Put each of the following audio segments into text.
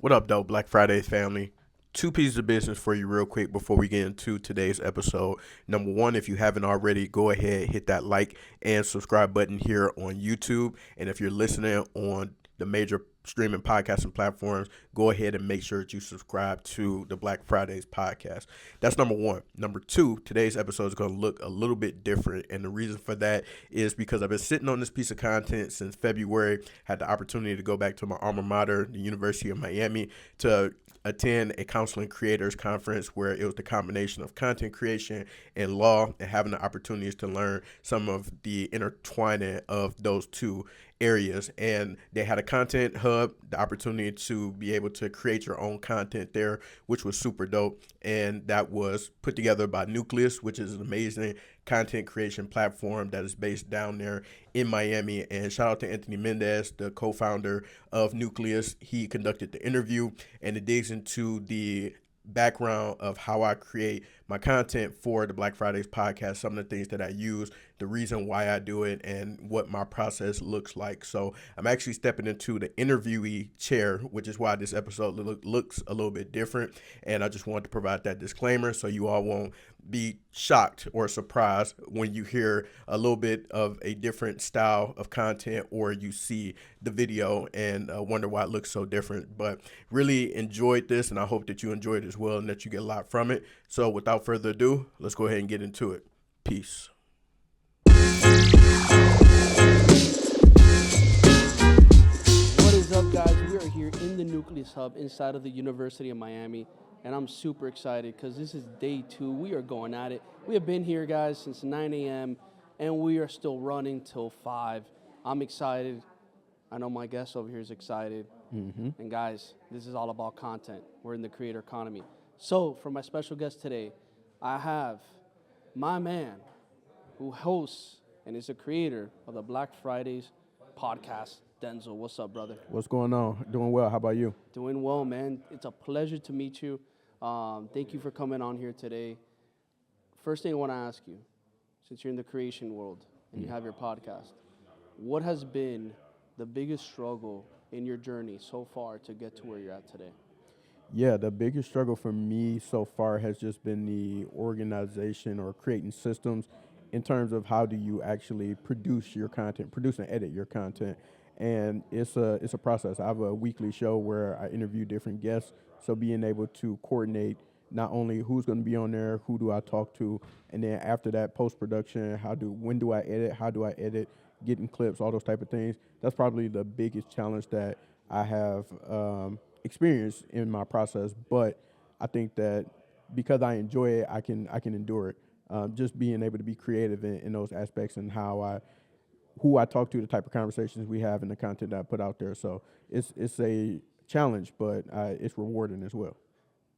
What up, though, Black Fridays family? Two pieces of business for you, real quick, before we get into today's episode. Number one, if you haven't already, go ahead, hit that like and subscribe button here on YouTube. And if you're listening on the major streaming podcasting platforms, go ahead and make sure that you subscribe to the Black Fridays podcast. That's number one. Number two, today's episode is going to look a little bit different. And the reason for that is because I've been sitting on this piece of content since February, had the opportunity to go back to my alma mater, the University of Miami, to attend a counseling creators conference where it was the combination of content creation and law, and having the opportunities to learn some of the intertwining of those two areas. And they had a content hub, the opportunity to be able to create your own content there, which was super dope. And that was put together by Nucleus, which is an amazing content creation platform that is based down there in Miami. And shout out to Anthony Mendez, the co-founder of Nucleus. He conducted the interview, and it digs into the background of how I create my content for the Black Fridays podcast, some of the things that I use, the reason why I do it, and what my process looks like. So I'm actually stepping into the interviewee chair, which is why this episode looks a little bit different. And I just wanted to provide that disclaimer so you all won't be shocked or surprised when you hear a little bit of a different style of content, or you see the video and wonder why it looks so different. But really enjoyed this, and I hope that you enjoyed it as well and that you get a lot from it. So without further ado, let's go ahead and get into it. Peace. What is up, guys? We are here in the Nucleus Hub inside of the University of Miami, and I'm super excited because this is day 2. We are going at it. We have been here, guys, since 9 a.m., and we are still running till 5. I'm excited. I know my guest over here is excited. And, guys, this is all about content. We're in the creator economy. So, for my special guest today, I have my man who hosts and is a creator of the Black Fridays podcast, Denzel. What's up, brother? What's going on? Doing well. How about you? Doing well, man. It's a pleasure to meet you. Thank you for coming on here today. First thing I want to ask you, since you're in the creation world and you have your podcast, what has been the biggest struggle in your journey so far to get to where you're at today? Yeah, the biggest struggle for me so far has just been the organization or creating systems in terms of how do you actually produce your content, produce and edit your content. And it's a process. I have a weekly show where I interview different guests, so being able to coordinate not only who's going to be on there, who do I talk to, and then after that post production, when do I edit, how do I edit, getting clips, all those type of things. That's probably the biggest challenge that I have experienced in my process. But I think that because I enjoy it, I can endure it. Just being able to be creative in those aspects and who I talk to, the type of conversations we have, and the content that I put out there. So it's a challenge, but it's rewarding as well.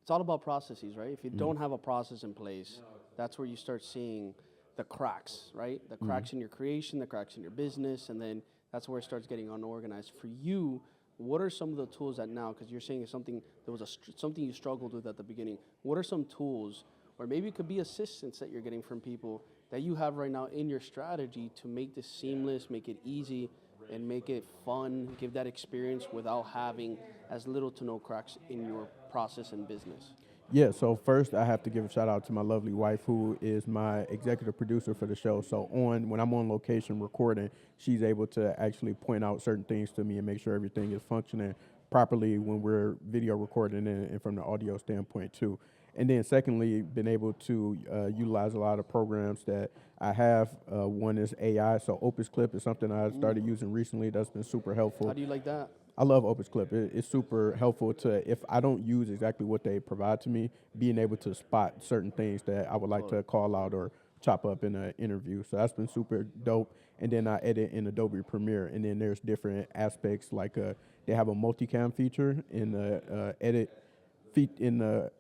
It's all about processes, right? If you don't have a process in place, that's where you start seeing the cracks, right? The cracks in your creation, the cracks in your business, and then that's where it starts getting unorganized. For you, what are some of the tools that now, because you're saying something, there was something you struggled with at the beginning, what are some tools, or maybe it could be assistance that you're getting from people that you have right now in your strategy to make this seamless, make it easy, and make it fun, give that experience without having as little to no cracks in your process and business? Yeah, so first I have to give a shout out to my lovely wife, who is my executive producer for the show. So when I'm on location recording, she's able to actually point out certain things to me and make sure everything is functioning properly when we're video recording and from the audio standpoint too. And then secondly, been able to utilize a lot of programs that I have. One is AI, so Opus Clip is something I started using recently that's been super helpful. How do you like that? I love Opus Clip. It's super helpful if I don't use exactly what they provide to me, being able to spot certain things that I would like to call out or chop up in an interview. So that's been super dope. And then I edit in Adobe Premiere. And then there's different aspects, like they have a multicam feature in the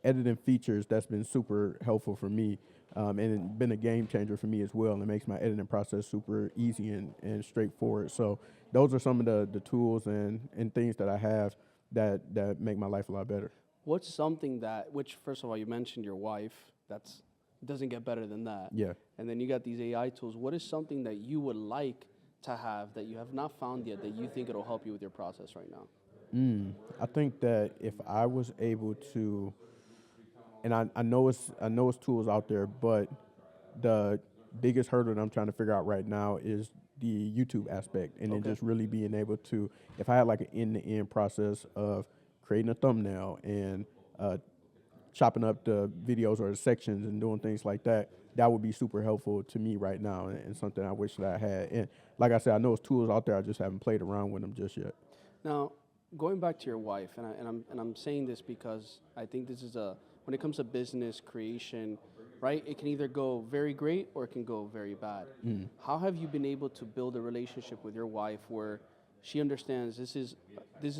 editing features that's been super helpful for me. And it's been a game changer for me as well. And it makes my editing process super easy and straightforward. So those are some of the tools and things that I have that make my life a lot better. What's something which first of all, you mentioned your wife, doesn't get better than that. Yeah. And then you got these AI tools. What is something that you would like to have that you have not found yet that you think it'll help you with your process right now? I think that if I was able to, and I know it's tools out there, but the biggest hurdle that I'm trying to figure out right now is the YouTube aspect, and then Okay. just really being able to, if I had like an end-to-end process of creating a thumbnail and chopping up the videos or the sections and doing things like that, that would be super helpful to me right now, and something I wish that I had. And like I said, I know it's tools out there, I just haven't played around with them just yet. Now, going back to your wife, and I'm saying this because I think this is a when it comes to business creation, right? It can either go very great or it can go very bad. How have you been able to build a relationship with your wife where she understands this is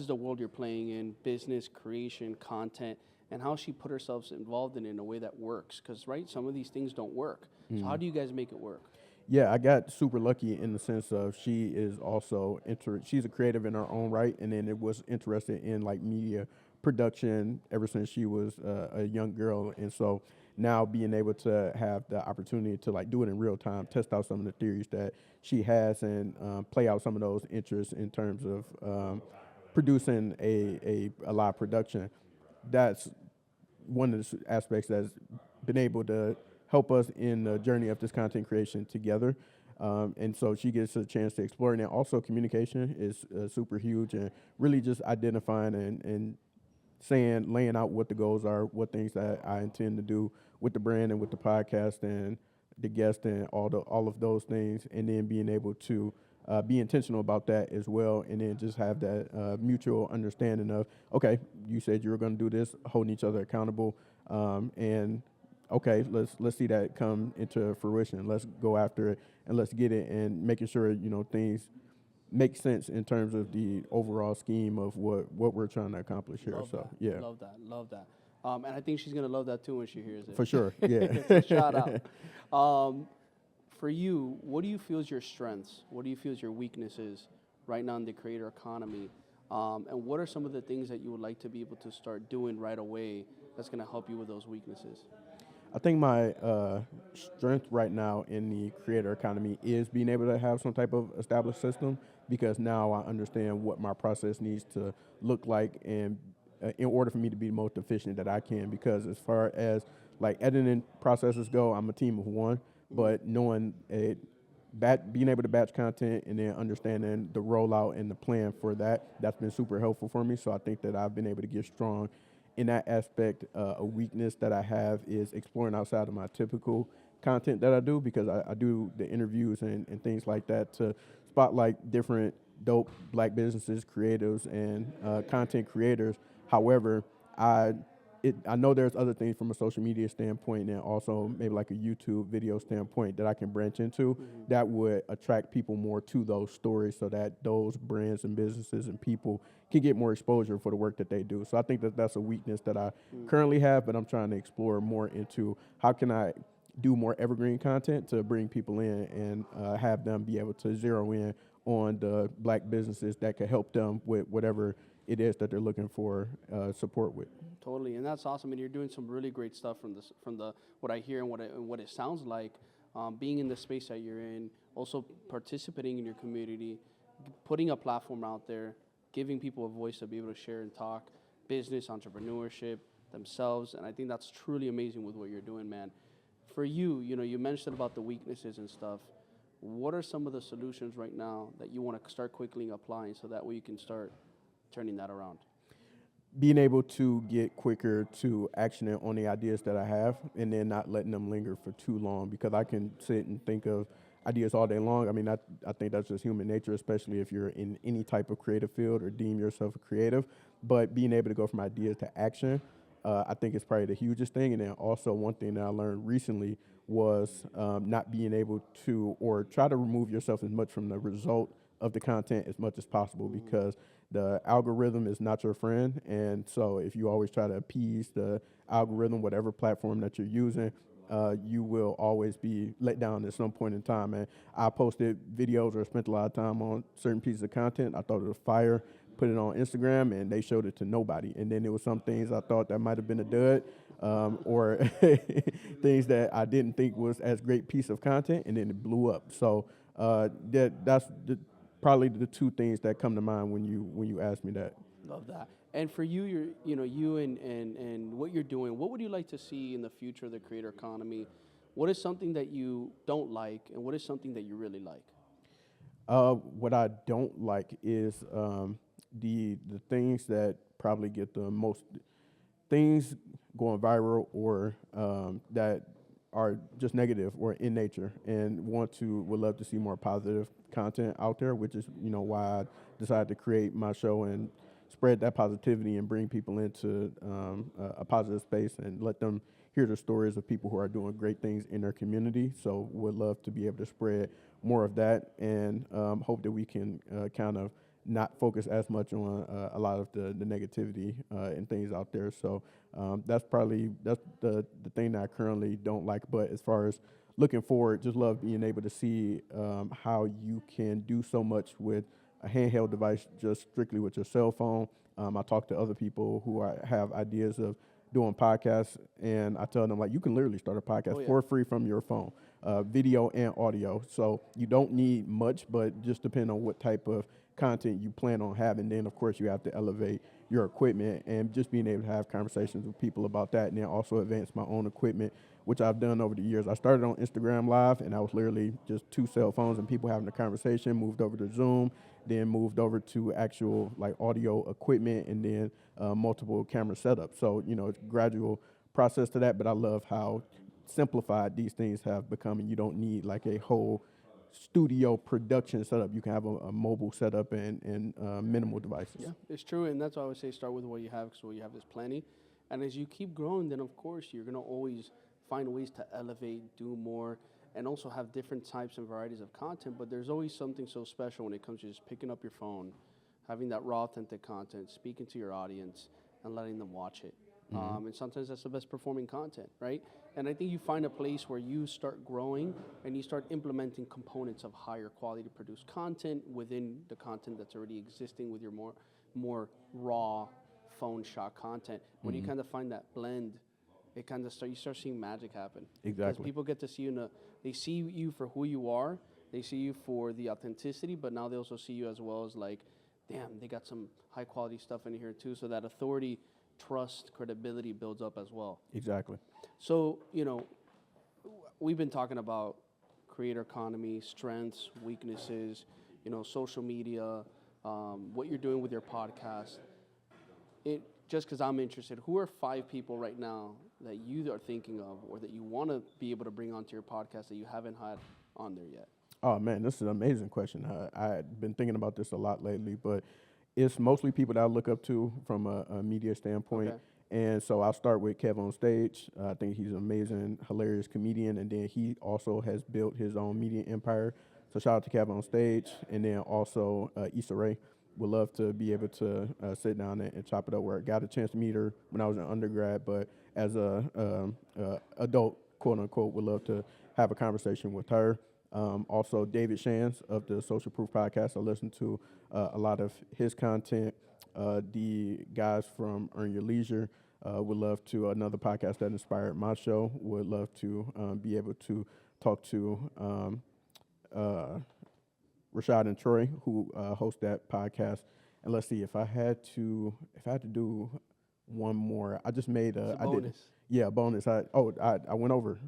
the world you're playing in, business creation, content, and how she put herself involved in it in a way that works? Because right, some of these things don't work. So how do you guys make it work? Yeah, I got super lucky in the sense of she is also she's a creative in her own right, and then it was interested in like media production ever since she was a young girl, and so now being able to have the opportunity to like do it in real time, test out some of the theories that she has, and play out some of those interests in terms of producing a live production. That's one of the aspects that's been able to help us in the journey of this content creation together. And so she gets a chance to explore. And then also communication is super huge, and really just identifying and saying, laying out what the goals are, what things that I intend to do with the brand and with the podcast and the guest and all of those things, and then being able to be intentional about that as well, and then just have that mutual understanding of, okay, you said you were going to do this, holding each other accountable, and okay, let's see that come into fruition. Let's go after it and let's get it, and making sure things make sense in terms of the overall scheme of what we're trying to accomplish here. Love So that. yeah, Love that. And I think she's gonna love that too when she hears it. for sure. Yeah. So shout out. For you, what do you feel is your strengths? What do you feel is your weaknesses right now in the creator economy? And what are some of the things that you would like to be able to start doing right away that's gonna help you with those weaknesses? I think my strength right now in the creator economy is being able to have some type of established system, because now I understand what my process needs to look like, and in order for me to be the most efficient that I can. Because as far as like editing processes go, I'm a team of one, but knowing being able to batch content and then understanding the rollout and the plan for that's been super helpful for me. So I think that I've been able to get strong in that aspect. A weakness that I have is exploring outside of my typical content that I do, because I do the interviews and things like that to spotlight different dope black businesses, creatives, and content creators. However, I know there's other things from a social media standpoint, and also maybe like a YouTube video standpoint that I can branch into that would attract people more to those stories, so that those brands and businesses and people can get more exposure for the work that they do. So I think that that's a weakness that I currently have, but I'm trying to explore more into how can I do more evergreen content to bring people in and have them be able to zero in on the black businesses that can help them with whatever it is that they're looking for support with. Totally, and that's awesome. And you're doing some really great stuff from the what I hear and what it sounds like. Being in the space that you're in, also participating in your community, putting a platform out there, giving people a voice to be able to share and talk business, entrepreneurship, themselves, and I think that's truly amazing with what you're doing, man. For you, you mentioned about the weaknesses and stuff. What are some of the solutions right now that you want to start quickly applying so that way you can start turning that around? Being able to get quicker to action it on the ideas that I have, and then not letting them linger for too long, because I can sit and think of ideas all day long. I mean, I think that's just human nature, especially if you're in any type of creative field or deem yourself a creative. But being able to go from ideas to action, I think is probably the hugest thing. And then also one thing that I learned recently was not being able to, or try to remove yourself as much from the result of the content as much as possible, because the algorithm is not your friend. And so if you always try to appease the algorithm, whatever platform that you're using, you will always be let down at some point in time. And I posted videos or spent a lot of time on certain pieces of content. I thought it was fire, put it on Instagram, and they showed it to nobody. And then there was some things I thought that might have been a dud, or things that I didn't think was as great piece of content, and then it blew up. So that's probably the two things that come to mind when you ask me that. Love that. And for you, you and what you're doing, what would you like to see in the future of the creator economy? What is something that you don't like, and what is something that you really like? What I don't like is the things that probably get the most things going viral or that are just negative or in nature, and would love to see more positive content out there, which is why I decided to create my show and spread that positivity and bring people into a positive space and let them hear the stories of people who are doing great things in their community. So would love to be able to spread more of that, and hope that we can kind of not focus as much on a lot of the negativity and things out there. So that's the thing that I currently don't like. But as far as looking forward, just love being able to see how you can do so much with a handheld device, just strictly with your cell phone. I talk to other people who have ideas of doing podcasts, and I tell them, like, you can literally start a podcast for free from your phone, video and audio. So you don't need much, but just depend on what type of content you plan on having. Then, of course, you have to elevate your equipment, and just being able to have conversations with people about that, and then also advance my own equipment, which I've done over the years. I started on Instagram Live, and I was literally just 2 cell phones and people having a conversation, moved over to Zoom, then moved over to actual like audio equipment, and then multiple camera setups. So, it's a gradual process to that, but I love how simplified these things have become, and you don't need like a whole studio production setup. You can have a mobile setup and minimal devices. Yeah, it's true, and that's why I would say start with what you have, because what you have is plenty. And as you keep growing, then of course you're gonna always find ways to elevate, do more, and also have different types and varieties of content. But there's always something so special when it comes to just picking up your phone, having that raw, authentic content, speaking to your audience, and letting them watch it. And sometimes that's the best performing content, right? And I think you find a place where you start growing and you start implementing components of higher quality produced content within the content that's already existing with your more raw phone shot content. When you kind of find that blend, it kind of you start seeing magic happen. Exactly. Because people get to see you they see you for who you are, they see you for the authenticity, but now they also see you as well as like, damn, they got some high quality stuff in here too. So that authority, trust, credibility builds up as well. Exactly. So, we've been talking about creator economy, strengths, weaknesses, social media, what you're doing with your podcast. Just because I'm interested, who are 5 people right now that you are thinking of or that you want to be able to bring onto your podcast that you haven't had on there yet? Oh, man, this is an amazing question. I've been thinking about this a lot lately, but it's mostly people that I look up to from a media standpoint. Okay. And so I'll start with Kev on Stage. I think he's an amazing, hilarious comedian. And then he also has built his own media empire. So shout out to Kev on Stage. And then also Issa Rae. Would love to be able to sit down and chop it up. Where I got a chance to meet her when I was in undergrad, but as a adult, quote unquote, would love to have a conversation with her. Also, David Shands of the Social Proof Podcast. I listen to a lot of his content. The guys from Earn Your Leisure would love to, another podcast that inspired my show, would love to be able to talk to Rashad and Troy, who host that podcast. And let's see, if I had to do one more, I just made a bonus. A bonus. I went over.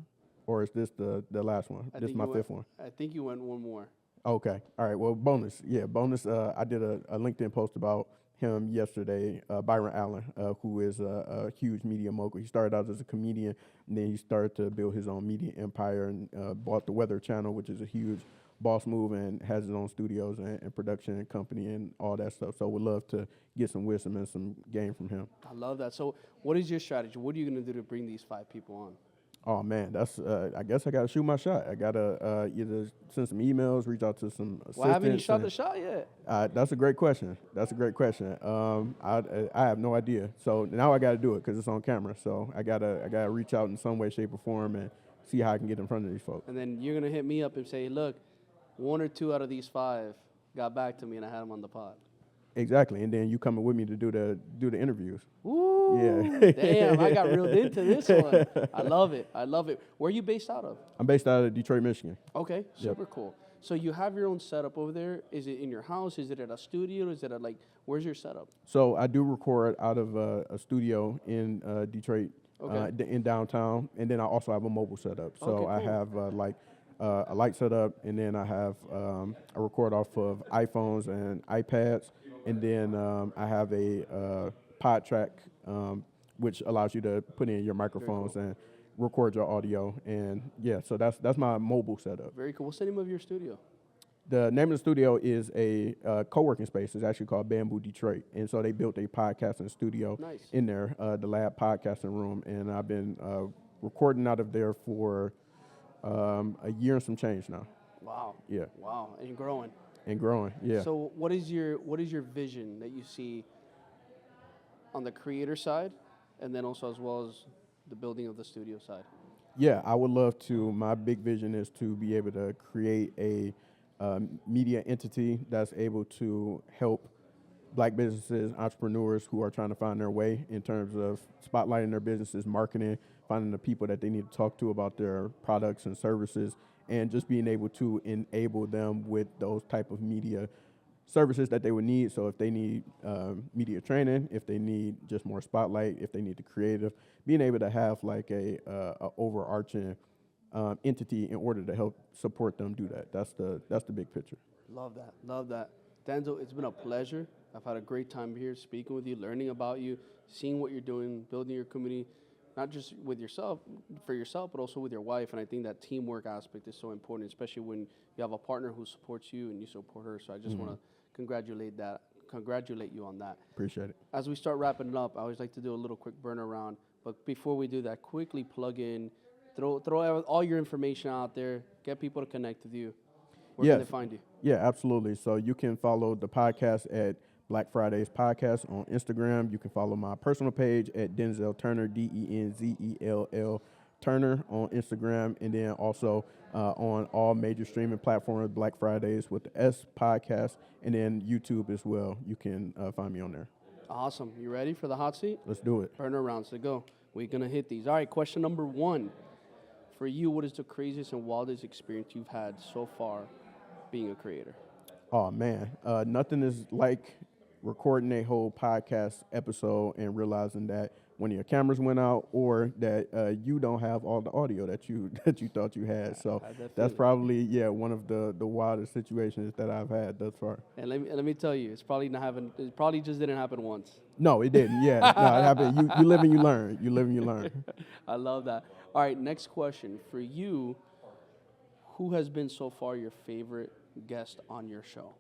Or is this the last one? This is my 5th one. I think you went one more. Okay. All right. Well, bonus. Yeah, bonus. I did a LinkedIn post about him yesterday, Byron Allen, who is a huge media mogul. He started out as a comedian, and then he started to build his own media empire and bought the Weather Channel, which is a huge boss move, and has his own studios and production company and all that stuff. So would love to get some wisdom and some game from him. I love that. So what is your strategy? What are you going to do to bring these 5 people on? Oh, man, that's. I guess I got to shoot my shot. I got to either send some emails, reach out to some assistants. Why haven't you shot the shot yet? That's a great question. I have no idea. So now I got to do it because it's on camera. So I gotta reach out in some way, shape, or form and see how I can get in front of these folks. And then you're going to hit me up and say, look, 1 or 2 out of these 5 got back to me and I had them on the pod. Exactly, and then you coming with me to do the interviews. Ooh, yeah. Damn, I got reeled into this one. I love it. Where are you based out of? I'm based out of Detroit, Michigan. Okay, super cool. So you have your own setup over there. Is it in your house? Is it at a studio? Is it at like, where's your setup? So I do record out of a studio in Detroit, Okay. in downtown, and then I also have a mobile setup. So Okay, I cool. have a light setup, and then I have I record off of iPhones and iPads, and then I have a pod track, which allows you to put in your microphones and record your audio. And yeah, so that's my mobile setup. Very cool. What's the name of your studio? The name of the studio is a co-working space. It's actually called Bamboo Detroit. And so they built a podcasting studio Nice. in there, the lab podcasting room. And I've been recording out of there for a year and some change now. Wow. Yeah. Wow. And growing. And growing, yeah. So what is your vision that you see on the creator side, and then also as well as the building of the studio side? Yeah, I would love to. My big vision is to be able to create a media entity that's able to help black businesses, entrepreneurs who are trying to find their way in terms of spotlighting their businesses, marketing, finding the people that they need to talk to about their products and services, and just being able to enable them with those type of media services that they would need. So if they need media training, if they need just more spotlight, if they need the creative, being able to have like a overarching entity in order to help support them do that. That's the big picture. Love that. Love that. Denzel, it's been a pleasure. I've had a great time here speaking with you, learning about you, seeing what you're doing, building your community, not just with yourself, for yourself, but also with your wife. And I think that teamwork aspect is so important, especially when you have a partner who supports you and you support her. So I just want to congratulate you on that. Appreciate it. As we start wrapping it up, I always like to do a little quick burner round. But before we do that, quickly plug in, throw all your information out there, get people to connect with you. Where can Yes. they find you? Yeah, absolutely. So you can follow the podcast at Black Fridays Podcast on Instagram. You can follow my personal page at Denzel Turner, DENZELL Turner on Instagram, and then also on all major streaming platforms, Black Fridays with the S Podcast, and then YouTube as well. You can find me on there. Awesome. You ready for the hot seat? Let's do it. Burner rounds to go. We're going to hit these. All right, question number 1. For you, what is the craziest and wildest experience you've had so far being a creator? Oh man, nothing is like recording a whole podcast episode and realizing that one of your cameras went out, or that you don't have all the audio that you thought you had. So that's probably one of the wildest situations that I've had thus far. And let me tell you, it's probably not happen. It probably just didn't happen once. No, it didn't. Yeah, no, it happened. You live and you learn. You live and you learn. I love that. All right, next question for you. Who has been so far your favorite guest on your show?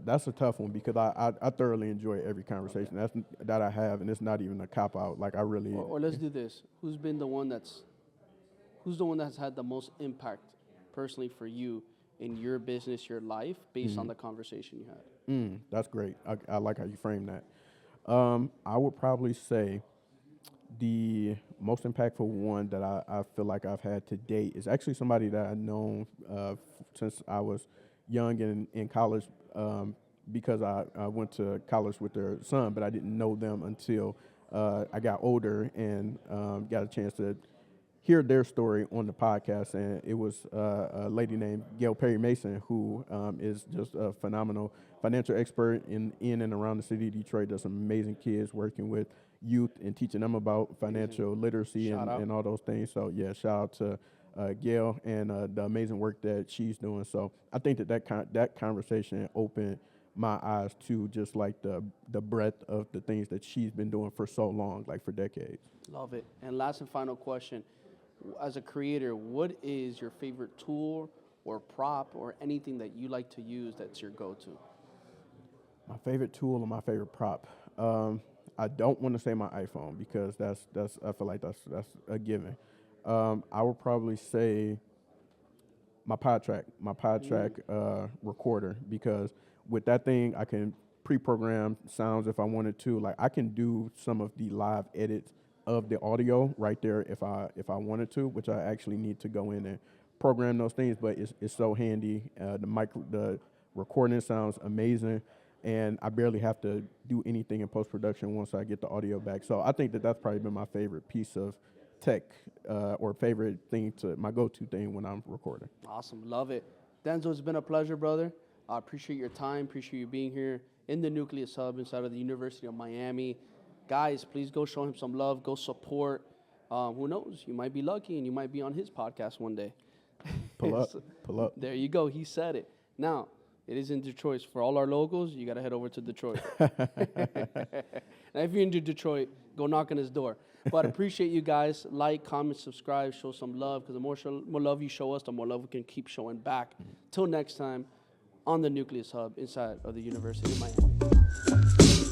That's a tough one because I thoroughly enjoy every conversation that I have, and it's not even a cop out. Like I really. Or let's do this. Who's the one that's had the most impact personally for you in your business, your life, based on the conversation you had? That's great. I like how you frame that. I would probably say the most impactful one that I feel like I've had to date is actually somebody that I've known since I was young and in college, because I went to college with their son, but I didn't know them until I got older and got a chance to hear their story on the podcast. And it was a lady named Gail Perry Mason, who is just a phenomenal financial expert in and around the city of Detroit. Does some amazing kids working with youth and teaching them about financial literacy and all those things. So yeah, shout out to Gail and the amazing work that she's doing. So I think that conversation opened my eyes to just like the breadth of the things that she's been doing for so long, like for decades. Love it. And last and final question. As a creator, what is your favorite tool or prop or anything that you like to use that's your go-to? My favorite tool or my favorite prop? I don't want to say my iPhone because that's I feel like that's a given. I would probably say my PodTrack recorder, because with that thing I can pre-program sounds if I wanted to. Like I can do some of the live edits of the audio right there if I wanted to, which I actually need to go in and program those things. But it's so handy. The recording sounds amazing, and I barely have to do anything in post-production once I get the audio back. So I think that's probably been my favorite piece of tech or favorite thing my go-to thing when I'm recording. Awesome. Love it. Denzo, it's been a pleasure, brother. I appreciate your time. Appreciate you being here in the Nucleus Hub inside of the University of Miami. Guys, please go show him some love. Go support. Who knows? You might be lucky and you might be on his podcast one day. Pull up. Pull up. There you go. He said it. Now, it is in Detroit. For all our locals, you got to head over to Detroit. Now, if you're in Detroit, go knock on his door. But appreciate you guys. Like, comment, subscribe, show some love. Because the more love you show us, the more love we can keep showing back. Till next time, on the Nucleus Hub inside of the University of Miami.